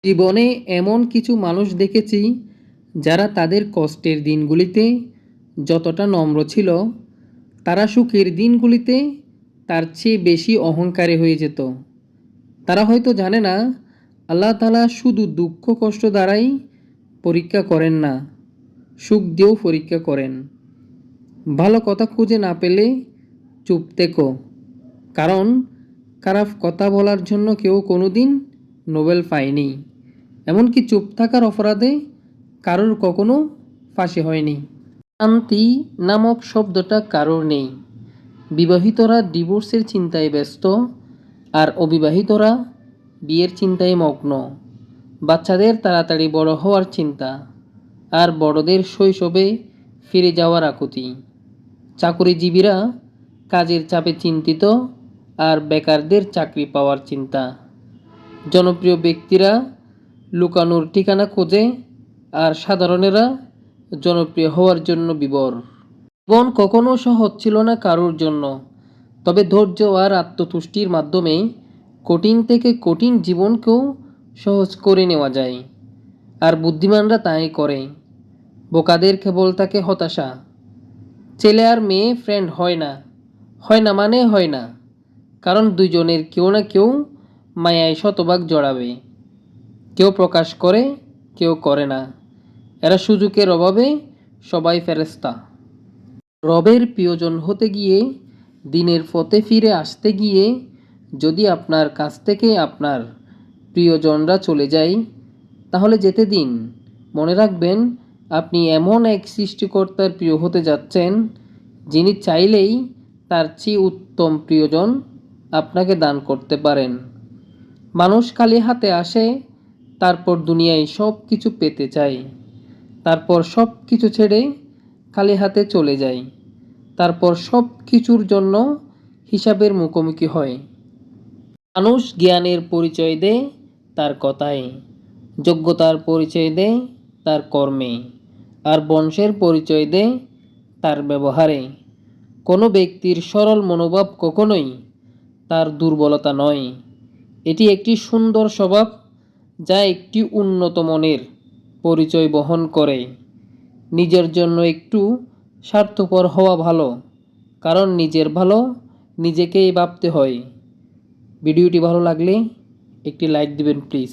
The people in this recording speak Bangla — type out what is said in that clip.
জীবনে এমন কিছু মানুষ দেখেছি যারা তাদের কষ্টের দিনগুলিতে যতটা নম্র ছিল, তারা সুখের দিনগুলিতে তার চেয়ে বেশি অহংকারী হয়ে যেত। তারা হয়তো জানে না আল্লাহ তাআলা শুধু দুঃখ কষ্ট দ্বারাই পরীক্ষা করেন না, সুখ দিয়েও পরীক্ষা করেন। ভালো কথা খুঁজে না পেলে চুপ থেকো, কারণ খারাপ কথা বলার জন্য কেউ কোনোদিন নোবেল পায়নি। এমনকি চুপ থাকার অপরাধে কারোর কখনো ফাঁসি হয়নি। শান্তি নামক শব্দটা কারোর নেই। বিবাহিতরা ডিভোর্সের চিন্তায় ব্যস্ত, আর অবিবাহিতরা বিয়ের চিন্তায় মগ্ন। বাচ্চাদের তাড়াতাড়ি বড় হওয়ার চিন্তা, আর বড়দের শৈশবে ফিরে যাওয়ার আকুতি। চাকরিজীবীরা কাজের চাপে চিন্তিত, আর বেকারদের চাকরি পাওয়ার চিন্তা। জনপ্রিয় ব্যক্তিরা লুকানোর ঠিকানা খোঁজে, আর সাধারণেরা জনপ্রিয় হওয়ার জন্য বিভোর। জীবন কখনো সহজ ছিল না কারোর জন্য, তবে ধৈর্য আর আত্মতুষ্টির মাধ্যমে কঠিন থেকে কঠিন জীবনকেও সহজ করে নেওয়া যায়। আর বুদ্ধিমানরা তাই করে। বোকাদের কেবল থাকে হতাশা। ছেলে আর মেয়ে ফ্রেন্ড হয় না, হয় না মানে হয় না, কারণ দুজনের কেউ না কেউ মায়ায় শতভাগ জড়াবে। কেউ প্রকাশ করে, কেউ করে না। এরা সুযোগের অভাবে সবাই ফেরেশতা। রবের প্রিয়জন হতে গিয়ে, দিনের পথে ফিরে আসতে গিয়ে যদি আপনার কাছ থেকে আপনার প্রিয়জনরা চলে যায়, তাহলে যেতে দিন। মনে রাখবেন, আপনি এমন এক সৃষ্টিকর্তার প্রিয় হতে যাচ্ছেন, যিনি চাইলেই তার চেয়ে উত্তম প্রিয়জন আপনাকে দান করতে পারেন। মানুষ খালি হাতে আসে, তারপর দুনিয়ায় সব কিছু পেতে চায়, তারপর সব কিছু ছেড়ে খালি হাতে চলে যায়, তারপর সব কিছুর জন্য হিসাবের মুখোমুখি হয়। মানুষ জ্ঞানের পরিচয় দেয় তার কথায়, যোগ্যতার পরিচয় দেয় তার কর্মে, আর বংশের পরিচয় দেয় তার ব্যবহারে। কোনো ব্যক্তির সরল মনোভাব কখনোই তার দুর্বলতা নয়, এটি একটি সুন্দর স্বভাব, যা একটি উন্নত মনের পরিচয় বহন করে। নিজের জন্য একটু স্বার্থপর হওয়া ভালো, কারণ নিজের ভালো নিজেকেই ভাবতে হয়। ভিডিওটি ভালো লাগলে একটি লাইক দিবেন প্লিজ।